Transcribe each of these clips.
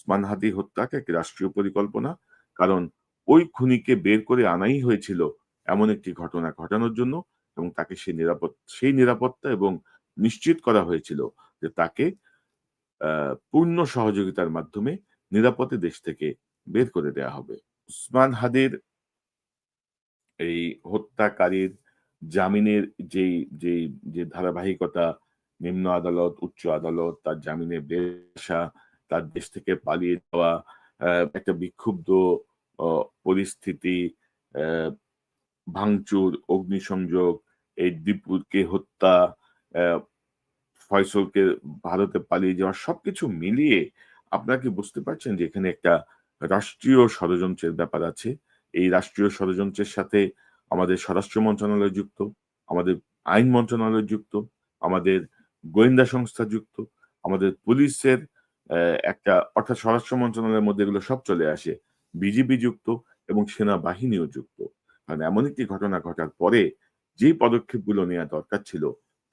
ওসমান হাদি হত্যাকে একটি রাষ্ট্রীয় পরিকল্পনা। কারণ ওই খুনিকে বের করে আনাই হয়েছিল এমন একটি ঘটনা ঘটানোর জন্য এবং তাকে সেই নিরাপত্তা এবং নিশ্চিত করা হয়েছিল যে তাকে পূর্ণ সহযোগিতার মাধ্যমে নিরাপদে দেশ থেকে বের করে দেয়া হবে। ওসমান হাদির এই হত্যাকারীর জামিনের যেই যে ধারাবাহিকতা, নিম্ন আদালত, উচ্চ আদালত, তার জামিনে বের আসা, তার দেশ থেকে পালিয়ে যাওয়া, একটা বিক্ষুব্ধ অ পরিস্থিতি, অ্যা ভাঙচুর, অগ্নিসংযোগ, এই দীপুকে হত্যা, অ্যা ফয়সলকে ভারতে পালিয়ে যাওয়া সবকিছু মিলিয়ে আপনারা কি বুঝতে পারছেন যে এখানে একটা রাষ্ট্রীয় ষড়যন্ত্রের ব্যাপার আছে। এই রাষ্ট্রীয় ষড়যন্ত্রের সাথে আমাদের স্বরাষ্ট্র মন্ত্রণালয় যুক্ত, আমাদের আইন মন্ত্রণালয় যুক্ত, আমাদের গোয়েন্দা সংস্থা যুক্ত, আমাদের পুলিশের একটা অর্থাৎ স্বরাষ্ট্র মন্ত্রণালয়ের মধ্যে এগুলো সব চলে আসে। বিজিবি যুক্ত এবং সেনাবাহিনীও যুক্ত। কারণ এমন একটি ঘটনা ঘটার পরে যেই পদক্ষেপগুলো নেয়া দরকার ছিল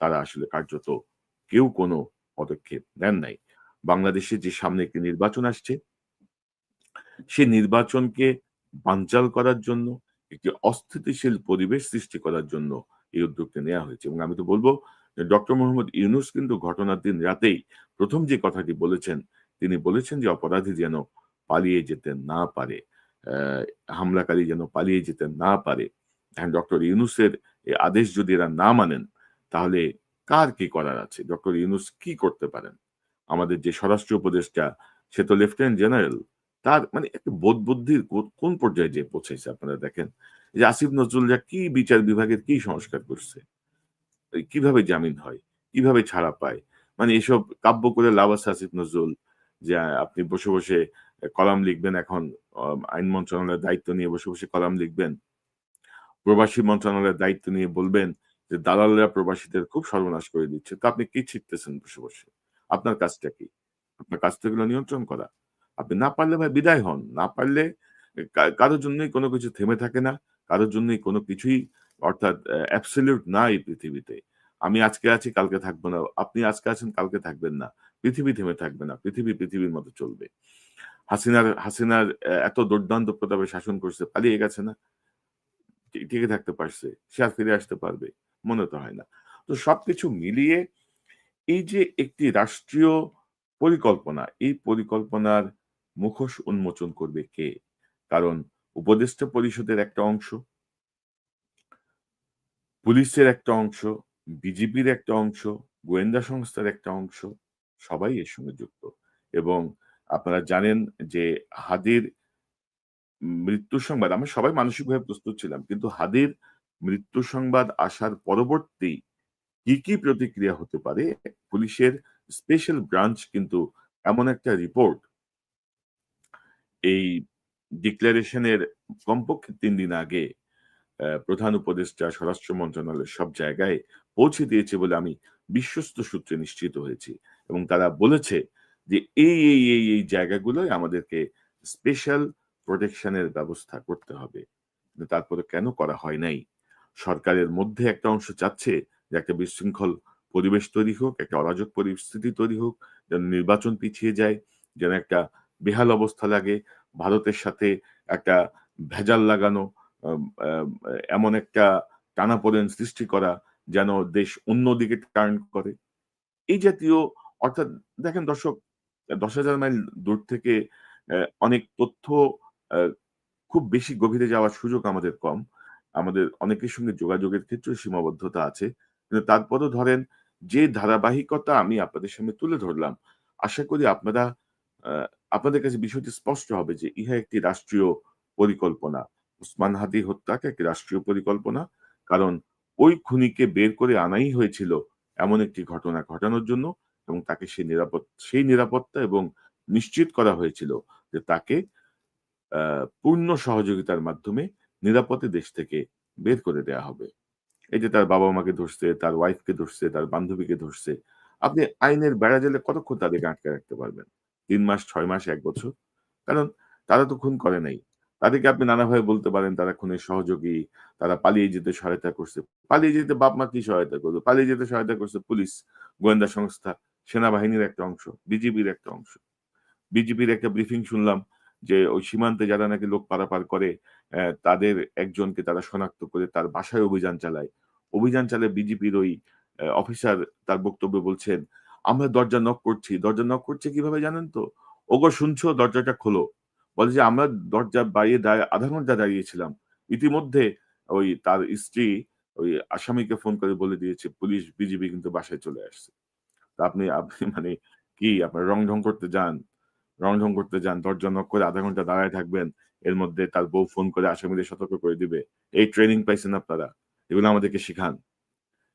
তারা আসলে কার্যত কেউ কোনো পদক্ষেপ নেন নাই। বাংলাদেশে যে সামনে একটি নির্বাচন আসছে, সে নির্বাচনকে বানচাল করার জন্য, একটি অস্থিতিশীল পরিবেশ সৃষ্টি করার জন্য এই উদ্যোগটা নেয়া হয়েছে। এবং আমি তো বলব যে ডক্টর মোহাম্মদ ইউনূস কিন্তু ঘটনার দিন রাতেই ১ম যে কথাটি বলেছেন, তিনি বলেছেন যে অপরাধী যেন পালিয়ে যেতে না পারে। হামলাকারী যেন পালিয়ে যেতে না পারে। এখন ডক্টর ইউনূসের এই আদেশ যদি এরা না মানেন, তাহলে কার কি করার আছে? ডক্টর ইউনূস কি করতে পারেন? আমাদের যে স্বরাষ্ট্র উপদেষ্টা, সে তো লেফটেন্যান্ট জেনারেল। তার মানে একটা বোধ বুদ্ধির কোন পর্যায়ে যেয়ে পৌঁছেছে আপনারা দেখেন। যে আসিফ নজরুলরা কি বিচার বিভাগের কি সংস্কার করছে? কিভাবে জামিন হয়? কিভাবে ছাড়া পায়? মানে এসব কাব্য করে লাভ আছে আসিফ নজরুল যে আপনি বসে কলাম লিখবেন এখন অ আইন মন্ত্রণালয়ের দায়িত্ব নিয়ে বসে কলাম লিখবেন। প্রবাসী মন্ত্রণালয়ের দায়িত্ব নিয়ে বলবেন যে দালালরা প্রবাসীদের খুব সর্বনাশ করে দিচ্ছে। তো আপনি কি শিখতেছেন বসে? আপনার কাজটা কি? আপনার কাজ তো এগুলো নিয়ন্ত্রণ করা। আপনি না পারলে ভাই বিদায় হন। না পারলে কারো জন্যই কোনো কিছু থেমে থাকে না। কারো জন্যই কোনো কিছুই অর্থাৎ অ্যাবসোলিউট না এই পৃথিবীতে। আমি আজকে আছি কালকে থাকব না। আপনি আজকে আছেন কালকে থাকবেন না। পৃথিবী থেমে থাকবে না। পৃথিবী পৃথিবীর মতো চলবে। হাসিনার এত দুর্দান্ত প্রতাপে শাসন করছে, পালিয়ে গেছে না? টিকে থাকতে পারছে। সে আর ফিরে আসতে পারবে? মনে তো হয় না। তো সবকিছু মিলিয়ে এই যে একটি রাষ্ট্রীয় পরিকল্পনা, এই পরিকল্পনার মুখোশ উন্মোচন করবে কে? কারণ উপদেষ্টা পরিষদের একটা অংশ, পুলিশের একটা অংশ, বিজিবির একটা অংশ, গোয়েন্দা সংস্থার একটা অংশ, সবাই এর সঙ্গে যুক্ত। এবং আপনারা জানেন যে হাদির মৃত্যুর সংবাদ আমরা সবাই মানসিকভাবে প্রস্তুত ছিলাম। কিন্তু হাদির মৃত্যু সংবাদ আসার পরবর্তী কি প্রতিক্রিয়া হতে পারে? পুলিশের স্পেশাল ব্রাঞ্চ কিন্তু এমন একটা রিপোর্ট এই ডিক্লারেশনের কমপক্ষে ৩ দিন আগে প্রধান উপদেষ্টা, স্বরাষ্ট্র মন্ত্রণালয়ের সব জায়গায় পৌঁছে দিয়েছে বলে আমি বিশ্বস্ত সূত্রে নিশ্চিত হয়েছি। এবং তারা বলেছে যে এই জায়গাগুলোয় আমাদেরকে স্পেশাল প্রোটেকশন এর ব্যবস্থা করতে হবে। কিন্তু তারপরে কেন করা হয় নাই? সরকারের মধ্যে একটা অংশ চাচ্ছে যে একটা বিশৃঙ্খল পরিবেশ তৈরি হোক, একটা অরাজক পরিস্থিতি তৈরি হোক, যেন নির্বাচন পিছিয়ে যায়, যেন একটা বেহাল অবস্থা লাগে। ভারতের সাথে একটা ভেজাল লাগানো, আম আম এমন একটা টানাপোড়েন সৃষ্টি করা যেন দেশ অন্যদিকে টার্ন করে। এই জাতীয় অর্থাৎ দেখেন দর্শক ১০,০০০ মাইল দূর থেকে অনেক তথ্য আ খুব বেশি গভীরে যাওয়ার সুযোগ আমাদের কম। আমাদের অনেকের সঙ্গে যোগাযোগের ক্ষেত্রেও সীমাবদ্ধতা আছে। কিন্তু তারপরেও ধরেন যে ধারাবাহিকতা আমি আপনাদের সামনে তুলে ধরলাম, আশা করি আ আপনাদের কাছে বিষয়টি স্পষ্ট হবে যে ইহা একটি রাষ্ট্রীয় পরিকল্পনা। ওসমান হাদি হত্যাকে একটি রাষ্ট্রীয় পরিকল্পনা। কারণ ওই খুনিকে বের করে আনাই হয়েছিল এমন একটি ঘটনা ঘটানোর জন্য এবং তাকে সেই নিরাপত্তা এবং নিশ্চিত করা হয়েছিল যে তাকে আ পূর্ণ সহযোগিতার মাধ্যমে নিরাপদে দেশ থেকে বের করে দেয়া হবে। এই যে তার বাবা-মাকে ধরছে, তার ওয়াইফ কে ধরছে, তার বান্ধবীকে ধরছে। আপনি আইনের বেড়াজালে কতক্ষণ তাদেরকে আটকে রাখতে পারবেন? ৩ মাস, ৬ মাস, ১ বছর? কারণ তারা তো খুন করে নাই। তাদেরকে আপনি নানাভাবে বলতে পারেন তারা খুনের সহযোগী, তারা পালিয়ে যেতে সহায়তা করছে। পালিয়ে যেতে বাপ-মা কি সহায়তা করবে? পালিয়ে যেতে সহায়তা করছে পুলিশ, গোয়েন্দা সংস্থা, সেনাবাহিনীর একটা অংশ, বিজিবির একটা অংশ। বিজিবির একটা ব্রিফিং শুনলাম যে ওই সীমান্তে যারা নাকি লোক পারাপার করে তাদের একজনকে তারা শনাক্ত করে তার বাসায় অভিযান চালায়। অভিযান চালায় বিজিবির ওই অফিসার তার বক্তব্যে বলছেন, "আমরা দরজা নক করছি।" দরজা নক করছে কিভাবে জানেন তো? "ওগো শুনছো? দরজাটা খোলো।" বলে যে, "আমরা দরজা বাইরে ০.৫ ঘন্টা দাঁড়িয়েছিলাম।" ইতিমধ্যে ওই তার স্ত্রী ওই আসামিকে ফোন করে বলে দিয়েছে, "পুলিশ, বিজিবি কিন্তু বাসায় চলে আসছে।" তো আপনি আপনি মানে কি আপনার রং-ঢং করতে যান? রং-ঢং করতে যান, দরজা নক করে ০.৫ ঘন্টা দাঁড়ায় থাকবেন। এর মধ্যে তার বউ ফোন করে আসামিদের সতর্ক করে দিবে। এই ট্রেনিং পাইছেন আপনারা? এগুলো আমাদেরকে শিখান।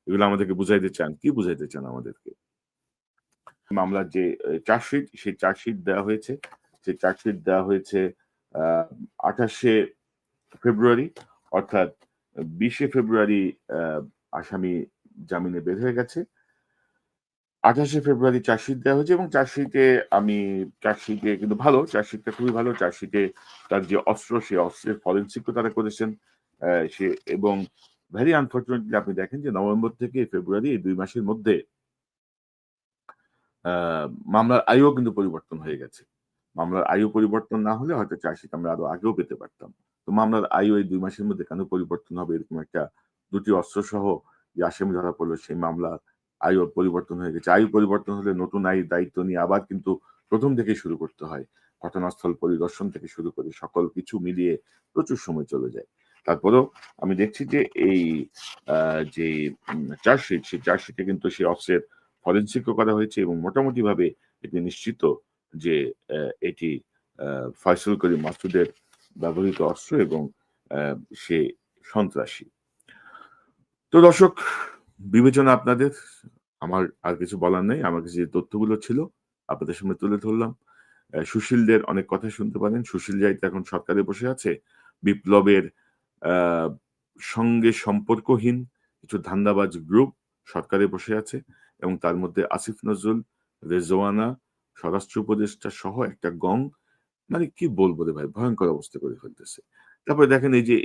এগুলো আমাদেরকে বুঝাইতে চান। কি বুঝাইতে চান আমাদেরকে? মামলার যে চার্জশিট, সেই চার্জশিট দেওয়া হয়েছে। সেই চার্জশিট দেওয়া হয়েছে আ ২৮ শে ফেব্রুয়ারি অর্থাৎ ২০ শে ফেব্রুয়ারি আ আসামি জামিনে বের হয়ে গেছে। ২৮শে ফেব্রুয়ারি চার্জশিট দেওয়া হয়েছে এবং চার্জশিটে কিন্তু ভালো, চার্জশিটটা খুবই ভালো। চার্জশিটে তার যে অস্ত্র, সেই অস্ত্রের ফরেনসিক ও তারা করেছেন। সে এবং ভেরি আনফরচুনেটলি আপনি দেখেন যে নভেম্বর থেকে ফেব্রুয়ারি এই ২ মাসের মধ্যে আ মামলার আয়ুও কিন্তু পরিবর্তন হয়ে গেছে। মামলার আয়ু পরিবর্তন না হলে হয়তো চার্জশিট আমরা আরো আগেও পেতে পারতাম। তো মামলার আয়ু এই ২ মাসের মধ্যে কেন পরিবর্তন হবে? এরকম একটা ২ টি অস্ত্রসহ যে আসামি ধরা পড়ল সেই মামলার আয়ুর পরিবর্তন হয়ে গেছে। আয়ু পরিবর্তন হলে নতুন আইন দায়িত্ব নিয়ে আবার কিন্তু ১ম থেকেই শুরু করতে হয়। ঘটনাস্থল পরিদর্শন থেকে শুরু করে সকল কিছু মিলিয়ে প্রচুর সময় চলে যায়। তারপরেও আমি দেখছি যে এই আ যে চার্জশিট, সেই চার্জশিটে কিন্তু সেই অস্ত্রের ফরেনসিক ও করা হয়েছে এবং মোটামুটিভাবে এটি নিশ্চিত যে এটি আ ফয়সাল করিম মাসুদের ব্যবহৃত অস্ত্র এবং আ সে সন্ত্রাসী। তো দর্শক বিবেচনা আপনাদের। আমার আর কিছু বলার নেই। আমার কাছে যে তথ্যগুলো ছিল আপনাদের সামনে তুলে ধরলাম। সুশীলদের অনেক কথা শুনতে পারেন। সুশীল যাইতে এখন সরকারে বসে আছে। বিপ্লবের আ সঙ্গে সম্পর্কহীন কিছু ধান্দাবাজ গ্রুপ সরকারে বসে আছে এবং তার মধ্যে আসিফ নজরুল, রেজওয়ানা, স্বরাষ্ট্র উপদেষ্টা সহ একটা গং মানে কি বলবো রে ভাই? ভয়ংকর অবস্থা করে ফেলতেছে। তারপরে দেখেন এই যে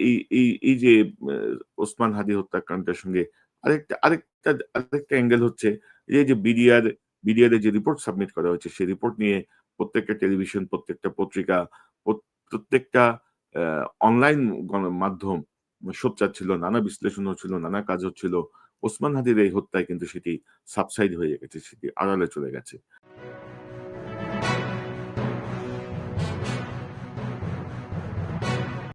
এই যে আ ওসমান হাদি হত্যাকাণ্ডের সঙ্গে আরেকটা অ্যাঙ্গেল হচ্ছে এই যে বিডিআর এর যে রিপোর্ট সাবমিট করা হয়েছে সেই রিপোর্ট নিয়ে প্রত্যেকটা টেলিভিশন, প্রত্যেকটা পত্রিকা, প্রত্যেকটা আ অনলাইন মাধ্যম সোচ্চার ছিল, নানা বিশ্লেষণ হচ্ছিল, নানা কাজ হচ্ছিল। ওসমান হাদির এই হত্যায় কিন্তু সেটি সাবসাইড হয়ে গেছে, সেটি আড়ালে চলে গেছে।